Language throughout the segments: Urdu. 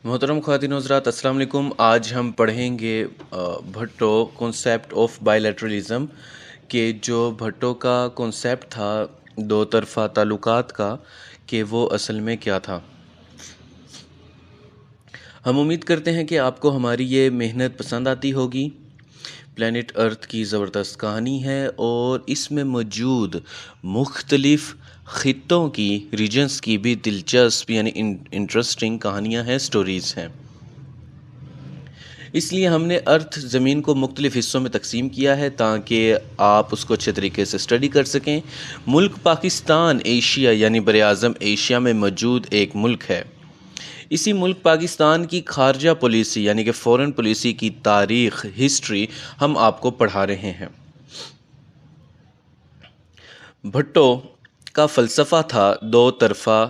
محترم خواتین و حضرات، السلام علیکم۔ آج ہم پڑھیں گے بھٹو کنسیپٹ آف بائیلیٹرلزم کہ جو بھٹو کا کنسیپٹ تھا دو طرفہ تعلقات کا، کہ وہ اصل میں کیا تھا۔ ہم امید کرتے ہیں کہ آپ کو ہماری یہ محنت پسند آتی ہوگی۔ پلانٹ ارتھ کی زبردست کہانی ہے اور اس میں موجود مختلف خطوں کی، ریجنز کی بھی دلچسپ یعنی انٹرسٹنگ کہانیاں ہیں، سٹوریز ہیں۔ اس لیے ہم نے ارتھ زمین کو مختلف حصوں میں تقسیم کیا ہے تاکہ آپ اس کو اچھے طریقے سے اسٹڈی کر سکیں۔ ملک پاکستان ایشیا یعنی براعظم ایشیا میں موجود ایک ملک ہے۔ اسی ملک پاکستان کی خارجہ پالیسی یعنی کہ فورن پالیسی کی تاریخ، ہسٹری ہم آپ کو پڑھا رہے ہیں۔ بھٹو کا فلسفہ تھا دو طرفہ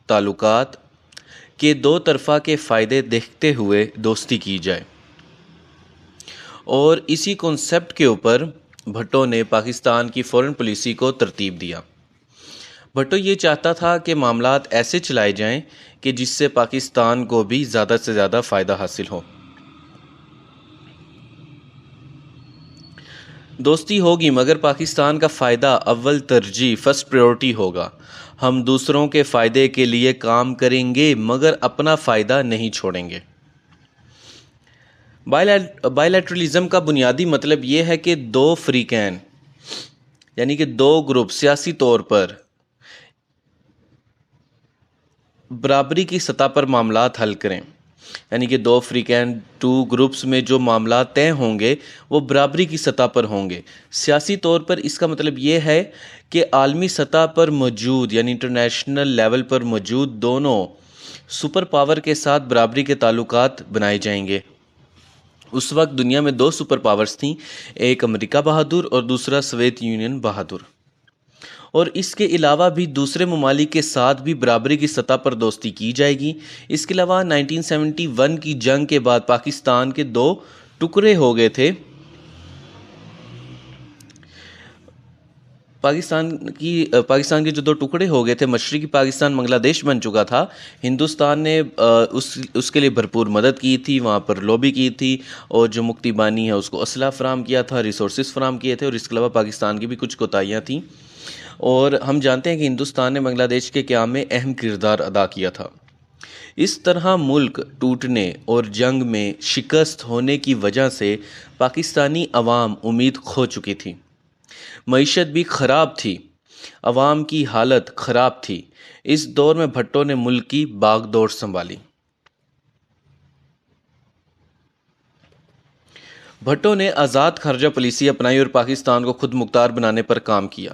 تعلقات، کہ دو طرفہ کے فائدے دیکھتے ہوئے دوستی کی جائے، اور اسی کنسیپٹ کے اوپر بھٹو نے پاکستان کی فورن پالیسی کو ترتیب دیا۔ بھٹو یہ چاہتا تھا کہ معاملات ایسے چلائے جائیں کہ جس سے پاکستان کو بھی زیادہ سے زیادہ فائدہ حاصل ہو۔ دوستی ہوگی مگر پاکستان کا فائدہ اول ترجیح، فرسٹ پریورٹی ہوگا۔ ہم دوسروں کے فائدے کے لیے کام کریں گے مگر اپنا فائدہ نہیں چھوڑیں گے۔ بائیلیٹرلزم کا بنیادی مطلب یہ ہے کہ دو فریقین یعنی کہ دو گروپ سیاسی طور پر برابری کی سطح پر معاملات حل کریں، یعنی کہ دو فریقین، ٹو گروپس میں جو معاملات طے ہوں گے وہ برابری کی سطح پر ہوں گے۔ سیاسی طور پر اس کا مطلب یہ ہے کہ عالمی سطح پر موجود یعنی انٹرنیشنل لیول پر موجود دونوں سپر پاور کے ساتھ برابری کے تعلقات بنائے جائیں گے۔ اس وقت دنیا میں دو سپر پاورز تھیں، ایک امریکہ بہادر اور دوسرا سوویت یونین بہادر، اور اس کے علاوہ بھی دوسرے ممالک کے ساتھ بھی برابری کی سطح پر دوستی کی جائے گی۔ اس کے علاوہ 1971 کی جنگ کے بعد پاکستان کے دو ٹکڑے ہو گئے تھے۔ پاکستان کے جو دو ٹکڑے ہو گئے تھے، مشرقی پاکستان بنگلہ دیش بن چکا تھا۔ ہندوستان نے اس کے لیے بھرپور مدد کی تھی، وہاں پر لوبی کی تھی، اور جو مکتی بانی ہے اس کو اسلحہ فراہم کیا تھا، ریسورسز فراہم کیے تھے، اور اس کے علاوہ پاکستان کی بھی کچھ کوتاہیاں تھیں۔ اور ہم جانتے ہیں کہ ہندوستان نے بنگلہ دیش کے قیام میں اہم کردار ادا کیا تھا۔ اس طرح ملک ٹوٹنے اور جنگ میں شکست ہونے کی وجہ سے پاکستانی عوام امید کھو چکی تھی، معیشت بھی خراب تھی، عوام کی حالت خراب تھی۔ اس دور میں بھٹو نے ملک کی باغ دوڑ سنبھالی۔ بھٹو نے آزاد خارجہ پالیسی اپنائی اور پاکستان کو خود مختار بنانے پر کام کیا،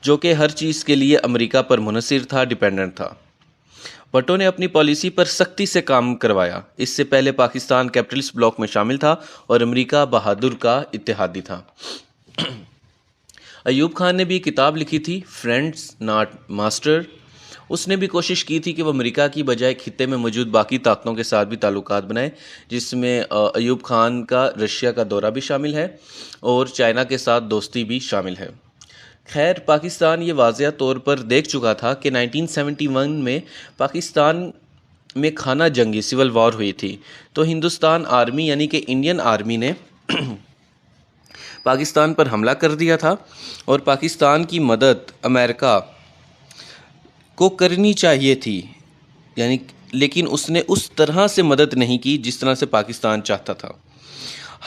جو کہ ہر چیز کے لیے امریکہ پر منحصر تھا، ڈیپینڈنٹ تھا۔ بھٹو نے اپنی پالیسی پر سختی سے کام کروایا۔ اس سے پہلے پاکستان کیپٹلسٹ بلاک میں شامل تھا اور امریکہ بہادر کا اتحادی تھا۔ ایوب خان نے بھی کتاب لکھی تھی، فرینڈز ناٹ ماسٹر۔ اس نے بھی کوشش کی تھی کہ وہ امریکہ کی بجائے خطے میں موجود باقی طاقتوں کے ساتھ بھی تعلقات بنائے، جس میں ایوب خان کا رشیا کا دورہ بھی شامل ہے اور چائنا کے ساتھ دوستی بھی شامل ہے۔ خیر، پاکستان یہ واضح طور پر دیکھ چکا تھا کہ 1971 میں پاکستان میں خانہ جنگی سول وار ہوئی تھی، تو ہندوستان آرمی یعنی کہ انڈین آرمی نے پاکستان پر حملہ کر دیا تھا، اور پاکستان کی مدد امریکہ کو کرنی چاہیے تھی، لیکن اس نے اس طرح سے مدد نہیں کی جس طرح سے پاکستان چاہتا تھا۔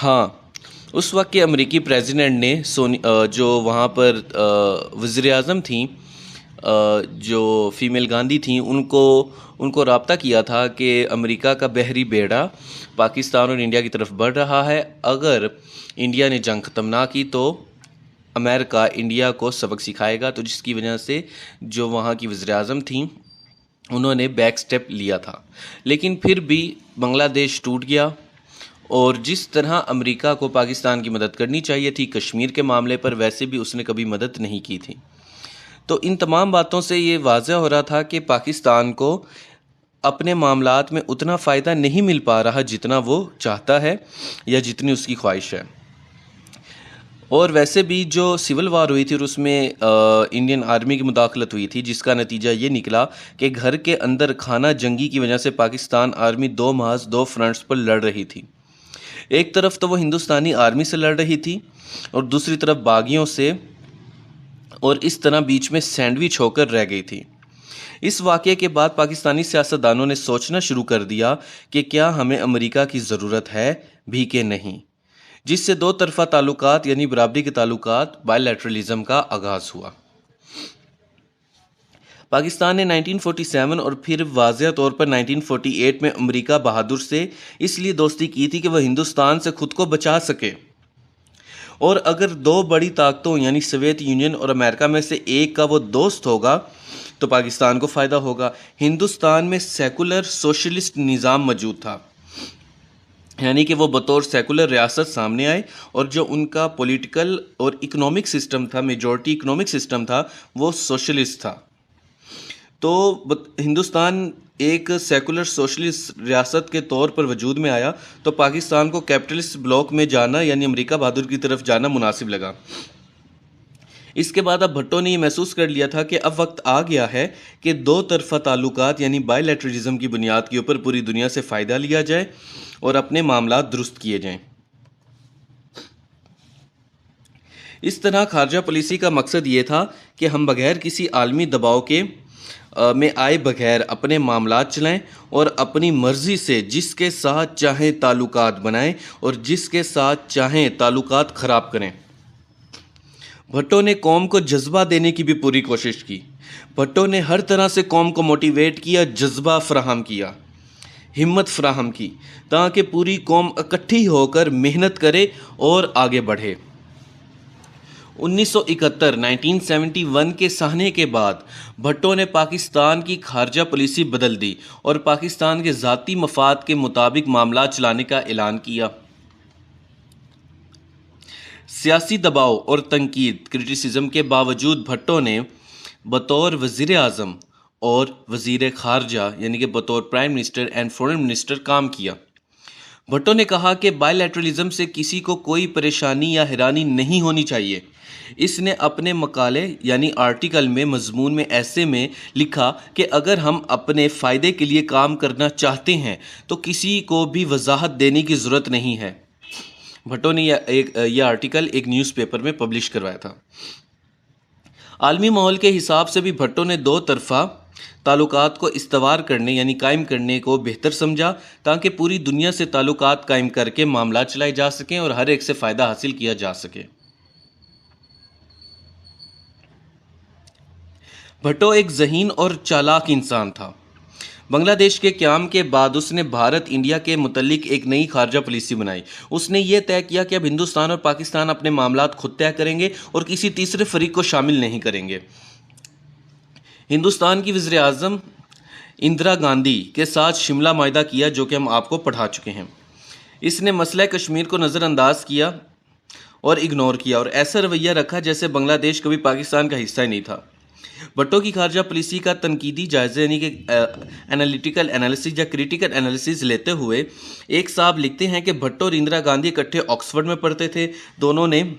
ہاں، اس وقت کے امریکی پریزیڈنٹ نے جو وہاں پر وزیر اعظم تھیں، جو فیمیل گاندھی تھیں، ان کو رابطہ کیا تھا کہ امریکہ کا بحری بیڑا پاکستان اور انڈیا کی طرف بڑھ رہا ہے، اگر انڈیا نے جنگ ختم نہ کی تو امریکہ انڈیا کو سبق سکھائے گا، تو جس کی وجہ سے جو وہاں کی وزیر اعظم تھیں انہوں نے بیک سٹیپ لیا تھا۔ لیکن پھر بھی بنگلہ دیش ٹوٹ گیا، اور جس طرح امریکہ کو پاکستان کی مدد کرنی چاہیے تھی کشمیر کے معاملے پر، ویسے بھی اس نے کبھی مدد نہیں کی تھی۔ تو ان تمام باتوں سے یہ واضح ہو رہا تھا کہ پاکستان کو اپنے معاملات میں اتنا فائدہ نہیں مل پا رہا جتنا وہ چاہتا ہے یا جتنی اس کی خواہش ہے۔ اور ویسے بھی جو سول وار ہوئی تھی اور اس میں انڈین آرمی کی مداخلت ہوئی تھی، جس کا نتیجہ یہ نکلا کہ گھر کے اندر خانہ جنگی کی وجہ سے پاکستان آرمی محض دو فرنٹس پر لڑ رہی تھی۔ ایک طرف تو وہ ہندوستانی آرمی سے لڑ رہی تھی اور دوسری طرف باغیوں سے، اور اس طرح بیچ میں سینڈوچ ہو کر رہ گئی تھی۔ اس واقعے کے بعد پاکستانی سیاستدانوں نے سوچنا شروع کر دیا کہ کیا ہمیں امریکہ کی ضرورت ہے بھی کہ نہیں، جس سے دو طرفہ تعلقات یعنی برابری کے تعلقات بائی لیٹرلزم کا آغاز ہوا۔ پاکستان نے 1947 اور پھر واضح طور پر 1948 میں امریکہ بہادر سے اس لیے دوستی کی تھی کہ وہ ہندوستان سے خود کو بچا سکے، اور اگر دو بڑی طاقتوں یعنی سوویت یونین اور امریکہ میں سے ایک کا وہ دوست ہوگا تو پاکستان کو فائدہ ہوگا۔ ہندوستان میں سیکولر سوشلسٹ نظام موجود تھا، یعنی کہ وہ بطور سیکولر ریاست سامنے آئے، اور جو ان کا پولیٹیکل اور اکنامک سسٹم تھا، میجورٹی اکنامک سسٹم تھا، وہ سوشلسٹ تھا۔ تو ہندوستان ایک سیکولر سوشلسٹ ریاست کے طور پر وجود میں آیا تو پاکستان کو کیپٹلسٹ بلاک میں جانا یعنی امریکہ بہادر کی طرف جانا مناسب لگا۔ اس کے بعد اب بھٹو نے یہ محسوس کر لیا تھا کہ اب وقت آ گیا ہے کہ دو طرفہ تعلقات یعنی بائی لیٹرلزم کی بنیاد کے اوپر پوری دنیا سے فائدہ لیا جائے اور اپنے معاملات درست کیے جائیں۔ اس طرح خارجہ پالیسی کا مقصد یہ تھا کہ ہم بغیر کسی عالمی دباؤ کے میں آئے بغیر اپنے معاملات چلائیں اور اپنی مرضی سے جس کے ساتھ چاہیں تعلقات بنائیں اور جس کے ساتھ چاہیں تعلقات خراب کریں۔ بھٹو نے قوم کو جذبہ دینے کی بھی پوری کوشش کی۔ بھٹو نے ہر طرح سے قوم کو موٹیویٹ کیا، جذبہ فراہم کیا، ہمت فراہم کی، تاکہ پوری قوم اکٹھی ہو کر محنت کرے اور آگے بڑھے۔ 1971 کے سہنے کے بعد بھٹو نے پاکستان کی خارجہ پالیسی بدل دی اور پاکستان کے ذاتی مفاد کے مطابق معاملات چلانے کا اعلان کیا۔ سیاسی دباؤ اور تنقید کرٹیسزم کے باوجود بھٹو نے بطور وزیر اعظم اور وزیر خارجہ یعنی کہ بطور prime minister and foreign minister کام کیا۔ بھٹو نے کہا کہ بائی لیٹرلزم سے کسی کو کوئی پریشانی یا حیرانی نہیں ہونی چاہیے۔ اس نے اپنے مقالے یعنی آرٹیکل میں مضمون میں ایسے میں لکھا کہ اگر ہم اپنے فائدے کے لیے کام کرنا چاہتے ہیں تو کسی کو بھی وضاحت دینے کی ضرورت نہیں ہے۔ بھٹو نے یہ آرٹیکل ایک نیوز پیپر میں پبلش کروایا تھا۔ عالمی ماحول کے حساب سے بھی بھٹو نے دو طرفہ تعلقات کو استوار کرنے یعنی قائم کرنے کو بہتر سمجھا، تاکہ پوری دنیا سے تعلقات قائم کر کے معاملات چلائے جا سکیں اور ہر ایک سے فائدہ حاصل کیا جا سکے۔ بھٹو ایک ذہین اور چالاک انسان تھا۔ بنگلہ دیش کے قیام کے بعد اس نے بھارت انڈیا کے متعلق ایک نئی خارجہ پالیسی بنائی۔ اس نے یہ طے کیا کہ اب ہندوستان اور پاکستان اپنے معاملات خود طے کریں گے اور کسی تیسرے فریق کو شامل نہیں کریں گے۔ ہندوستان کی وزیر اعظم اندرا گاندھی کے ساتھ شملہ معاہدہ کیا، جو کہ ہم آپ کو پڑھا چکے ہیں۔ اس نے مسئلہ کشمیر کو نظر انداز کیا اور اگنور کیا اور ایسا رویہ رکھا جیسے بنگلہ دیش کبھی پاکستان کا حصہ ہی نہیں تھا۔ بھٹو کی خارجہ پالیسی کا تنقیدی جائزہ یعنی کہ انالیٹیکل انالیسس یا کریٹیکل انالیسس لیتے ہوئے ایک صاحب لکھتے ہیں کہ بھٹو اور اندرا گاندھی اکٹھے آکسفورڈ میں پڑھتے تھے۔ دونوں نے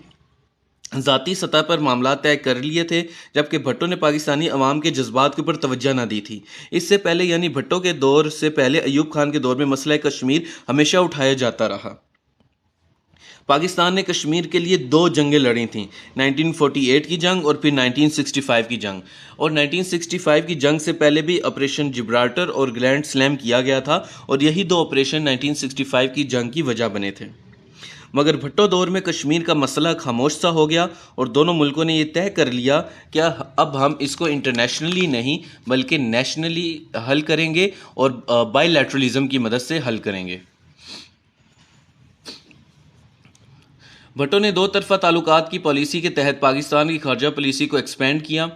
ذاتی سطح پر معاملات طے کر لیے تھے، جبکہ بھٹو نے پاکستانی عوام کے جذبات کے اوپر توجہ نہ دی تھی۔ اس سے پہلے یعنی بھٹو کے دور سے پہلے ایوب خان کے دور میں مسئلہ کشمیر ہمیشہ اٹھایا جاتا رہا۔ پاکستان نے کشمیر کے لیے دو جنگیں لڑی تھیں، 1948 کی جنگ اور پھر 1965 کی جنگ، اور 1965 کی جنگ سے پہلے بھی آپریشن جبرالٹر اور گرینڈ سلیم کیا گیا تھا، اور یہی دو آپریشن 1965 کی جنگ کی وجہ بنے تھے۔ مگر بھٹو دور میں کشمیر کا مسئلہ خاموش سا ہو گیا اور دونوں ملکوں نے یہ طے کر لیا کہ اب ہم اس کو انٹرنیشنلی نہیں بلکہ نیشنلی حل کریں گے اور بائی لیٹرلزم کی مدد سے حل کریں گے۔ بھٹو نے دو طرفہ تعلقات کی پالیسی کے تحت پاکستان کی خارجہ پالیسی کو ایکسپینڈ کیا۔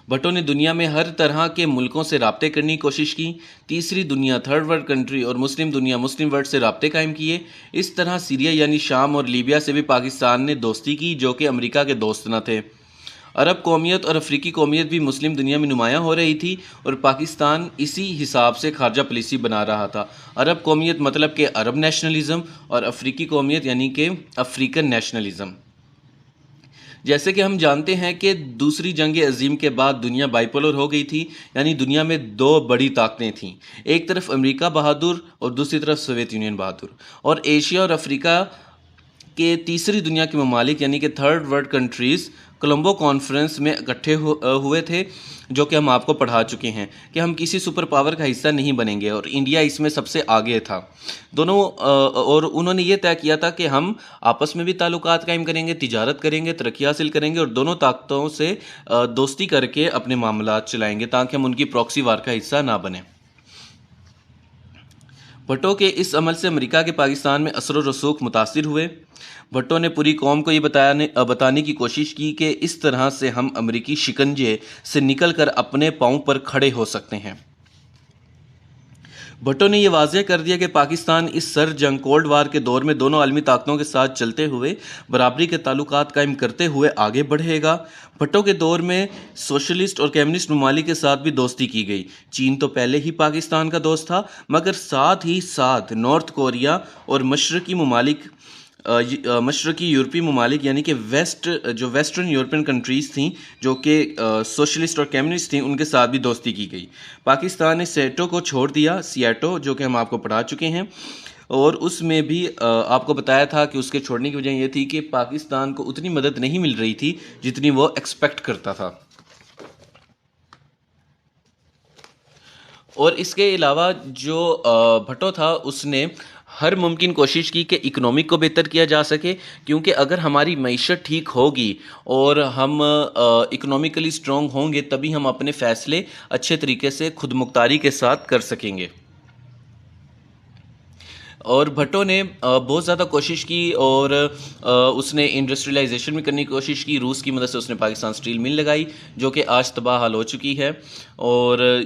بھٹو نے دنیا میں ہر طرح کے ملکوں سے رابطے کرنے کی کوشش کی، تیسری دنیا تھرڈ ورلڈ کنٹری اور مسلم دنیا مسلم ورلڈ سے رابطے قائم کیے۔ اس طرح سیریا یعنی شام اور لیبیا سے بھی پاکستان نے دوستی کی، جو کہ امریکہ کے دوست نہ تھے۔ عرب قومیت اور افریقی قومیت بھی مسلم دنیا میں نمایاں ہو رہی تھی اور پاکستان اسی حساب سے خارجہ پالیسی بنا رہا تھا۔ عرب قومیت مطلب کہ عرب نیشنلزم اور افریقی قومیت یعنی کہ افریقن نیشنلزم۔ جیسے کہ ہم جانتے ہیں کہ دوسری جنگ عظیم کے بعد دنیا بائیپولر ہو گئی تھی، یعنی دنیا میں دو بڑی طاقتیں تھیں، ایک طرف امریکہ بہادر اور دوسری طرف سوویت یونین بہادر، اور ایشیا اور افریقہ کے تیسری دنیا کے ممالک یعنی کہ third world countries Colombo conference میں اکٹھے ہوئے تھے، جو کہ ہم آپ کو پڑھا چکے ہیں کہ ہم کسی سپر پاور کا حصہ نہیں بنیں گے، اور انڈیا اس میں سب سے آگے تھا دونوں، اور انہوں نے یہ طے کیا تھا کہ ہم آپس میں بھی تعلقات قائم کریں گے، تجارت کریں گے، ترقی حاصل کریں گے، اور دونوں طاقتوں سے دوستی کر کے اپنے معاملات چلائیں گے تاکہ ہم ان کی پراکسی وار کا حصہ نہ بنیں۔ بھٹو کے اس عمل سے امریکہ کے پاکستان میں اثر و رسوخ متاثر ہوئے۔ بھٹو نے پوری قوم کو یہ بتانے کی کوشش کی کہ اس طرح سے ہم امریکی شکنجے سے نکل کر اپنے پاؤں پر کھڑے ہو سکتے ہیں۔ بھٹو نے یہ واضح کر دیا کہ پاکستان اس سر جنگ کولڈ وار کے دور میں دونوں عالمی طاقتوں کے ساتھ چلتے ہوئے برابری کے تعلقات قائم کرتے ہوئے آگے بڑھے گا۔ بھٹو کے دور میں سوشلسٹ اور کمیونسٹ ممالک کے ساتھ بھی دوستی کی گئی۔ چین تو پہلے ہی پاکستان کا دوست تھا، مگر ساتھ ہی ساتھ نارتھ کوریا اور مشرقی یورپی ممالک یعنی کہ ویسٹرن یورپین کنٹریز تھیں جو کہ سوشلسٹ اور کمیونسٹ تھیں، ان کے ساتھ بھی دوستی کی گئی۔ پاکستان نے سیٹو کو چھوڑ دیا، سیاٹو جو کہ ہم آپ کو پڑھا چکے ہیں، اور اس میں بھی آپ کو بتایا تھا کہ اس کے چھوڑنے کی وجہ یہ تھی کہ پاکستان کو اتنی مدد نہیں مل رہی تھی جتنی وہ ایکسپیکٹ کرتا تھا۔ اور اس کے علاوہ جو بھٹو تھا اس نے ہر ممکن کوشش کی کہ اکنامک کو بہتر کیا جا سکے، کیونکہ اگر ہماری معیشت ٹھیک ہوگی اور ہم اکنامکلی اسٹرانگ ہوں گے تبھی ہم اپنے فیصلے اچھے طریقے سے خود مختاری کے ساتھ کر سکیں گے۔ اور بھٹو نے بہت زیادہ کوشش کی اور اس نے انڈسٹریلائزیشن بھی کرنے کی کوشش کی۔ روس کی مدد سے اس نے پاکستان اسٹیل مل لگائی جو کہ آج تباہ حال ہو چکی ہے، اور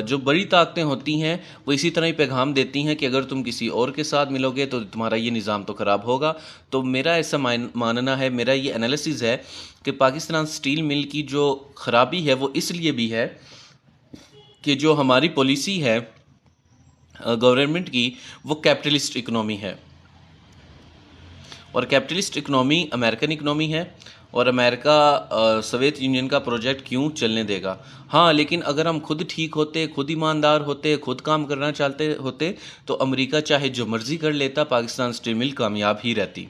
جو بڑی طاقتیں ہوتی ہیں وہ اسی طرح ہی پیغام دیتی ہیں کہ اگر تم کسی اور کے ساتھ ملو گے تو تمہارا یہ نظام تو خراب ہوگا۔ تو میرا ایسا ماننا ہے، میرا یہ انالیسز ہے کہ پاکستان اسٹیل مل کی جو خرابی ہے وہ اس لیے بھی ہے کہ جو ہماری پالیسی ہے گورنمنٹ کی وہ کیپٹلسٹ اکنامی ہے، اور کیپٹلسٹ اکنامی امریکن اکنامی ہے، اور امریکہ سوویت یونین کا پروجیکٹ کیوں چلنے دے گا؟ ہاں، لیکن اگر ہم خود ٹھیک ہوتے، خود ایماندار ہوتے، خود کام کرنا چاہتے ہوتے تو امریکہ چاہے جو مرضی کر لیتا، پاکستان اسٹیل مل کامیاب ہی رہتی۔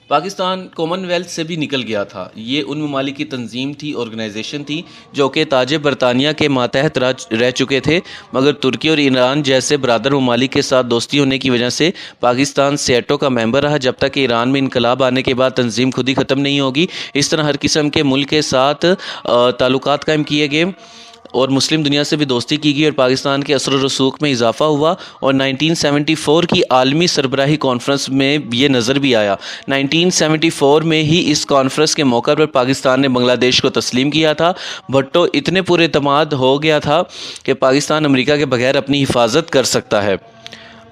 پاکستان کامن ویلتھ سے بھی نکل گیا تھا۔ یہ ان ممالک کی تنظیم تھی، آرگنائزیشن تھی جو کہ تاج برطانیہ کے ماتحت رہ چکے تھے، مگر ترکی اور ایران جیسے برادر ممالک کے ساتھ دوستی ہونے کی وجہ سے پاکستان سیٹو کا ممبر رہا جب تک کہ ایران میں انقلاب آنے کے بعد تنظیم خود ہی ختم نہیں ہوگی۔ اس طرح ہر قسم کے ملک کے ساتھ تعلقات قائم کیے گئے اور مسلم دنیا سے بھی دوستی کی گئی، اور پاکستان کے اثر و رسوخ میں اضافہ ہوا، اور 1974 کی عالمی سربراہی کانفرنس میں یہ نظر بھی آیا۔ 1974 میں ہی اس کانفرنس کے موقع پر پاکستان نے بنگلہ دیش کو تسلیم کیا تھا۔ بھٹو اتنے پر اعتماد ہو گیا تھا کہ پاکستان امریکہ کے بغیر اپنی حفاظت کر سکتا ہے۔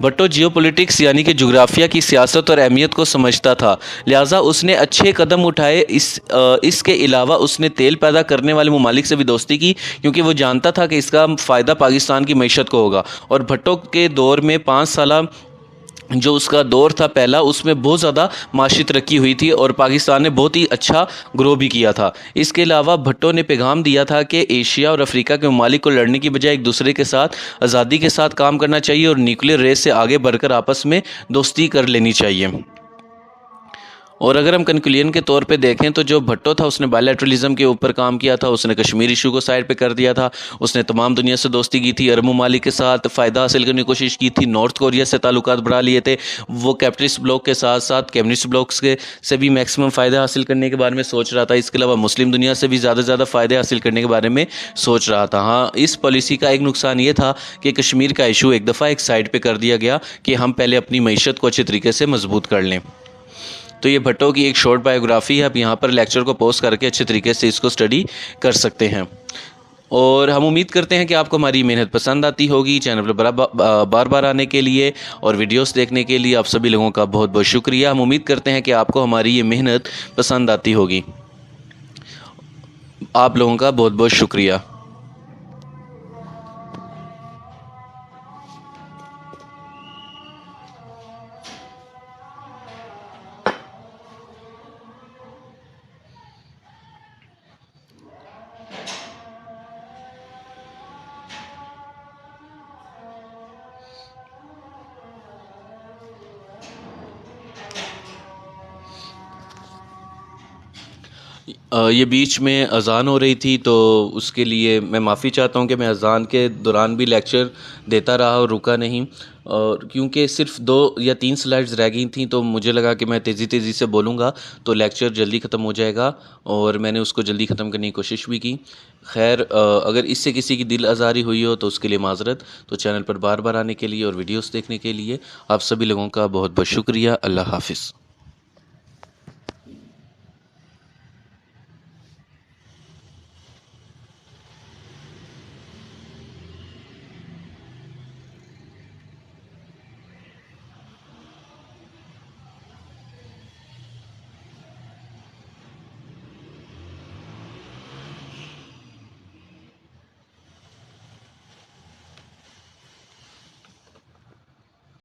بھٹو جیو پولیٹکس یعنی کہ جغرافیہ کی سیاست اور اہمیت کو سمجھتا تھا، لہٰذا اس نے اچھے قدم اٹھائے۔ اس کے علاوہ اس نے تیل پیدا کرنے والے ممالک سے بھی دوستی کی، کیونکہ وہ جانتا تھا کہ اس کا فائدہ پاکستان کی معیشت کو ہوگا۔ اور بھٹو کے دور میں 5 سالہ جو اس کا دور تھا پہلا، اس میں بہت زیادہ معاشی ترقی ہوئی تھی اور پاکستان نے بہت ہی اچھا گرو بھی کیا تھا۔ اس کے علاوہ بھٹو نے پیغام دیا تھا کہ ایشیا اور افریقہ کے ممالک کو لڑنے کی بجائے ایک دوسرے کے ساتھ آزادی کے ساتھ کام کرنا چاہیے اور نیوکلیر ریس سے آگے بڑھ کر آپس میں دوستی کر لینی چاہیے۔ اور اگر ہم کنکلوژن کے طور پہ دیکھیں تو جو بھٹو تھا اس نے بائیلیٹرلزم کے اوپر کام کیا تھا، اس نے کشمیر ایشو کو سائڈ پہ کر دیا تھا، اس نے تمام دنیا سے دوستی کی تھی، عرب ممالک کے ساتھ فائدہ حاصل کرنے کی کوشش کی تھی، نارتھ کوریا سے تعلقات بڑھا لیے تھے، وہ کیپٹلسٹ بلاک کے ساتھ ساتھ کمیونسٹ بلاکس سے بھی میکسیمم فائدہ حاصل کرنے کے بارے میں سوچ رہا تھا۔ اس کے علاوہ مسلم دنیا سے بھی زیادہ سے زیادہ فائدے حاصل کرنے کے بارے میں سوچ رہا تھا۔ ہاں، اس پالیسی کا ایک نقصان یہ تھا کہ کشمیر کا ایشو ایک دفعہ ایک سائڈ پہ کر دیا گیا کہ ہم پہلے اپنی معیشت کو اچھے طریقے سے مضبوط کر لیں۔ تو یہ بھٹو کی ایک شارٹ بایوگرافی ہے، آپ یہاں پر لیکچر کو پوز کر کے اچھے طریقے سے اس کو اسٹڈی کر سکتے ہیں، اور ہم امید کرتے ہیں کہ آپ کو ہماری محنت پسند آتی ہوگی۔ چینل پر بار بار آنے کے لیے اور ویڈیوز دیکھنے کے لیے آپ سبھی لوگوں کا بہت بہت شکریہ۔ ہم امید کرتے ہیں کہ آپ کو ہماری یہ محنت پسند آتی ہوگی۔ آپ لوگوں کا بہت بہت شکریہ۔ یہ بیچ میں اذان ہو رہی تھی، تو اس کے لیے میں معافی چاہتا ہوں کہ میں اذان کے دوران بھی لیکچر دیتا رہا اور رکا نہیں، اور کیونکہ صرف 2 یا 3 سلائڈز رہ گئی تھیں، تو مجھے لگا کہ میں تیزی سے بولوں گا تو لیکچر جلدی ختم ہو جائے گا، اور میں نے اس کو جلدی ختم کرنے کی کوشش بھی کی۔ خیر، اگر اس سے کسی کی دل آزاری ہوئی ہو تو اس کے لیے معذرت۔ تو چینل پر بار بار آنے کے لیے اور ویڈیوز دیکھنے کے لیے آپ سبھی لوگوں کا بہت بہت شکریہ۔ اللہ حافظ۔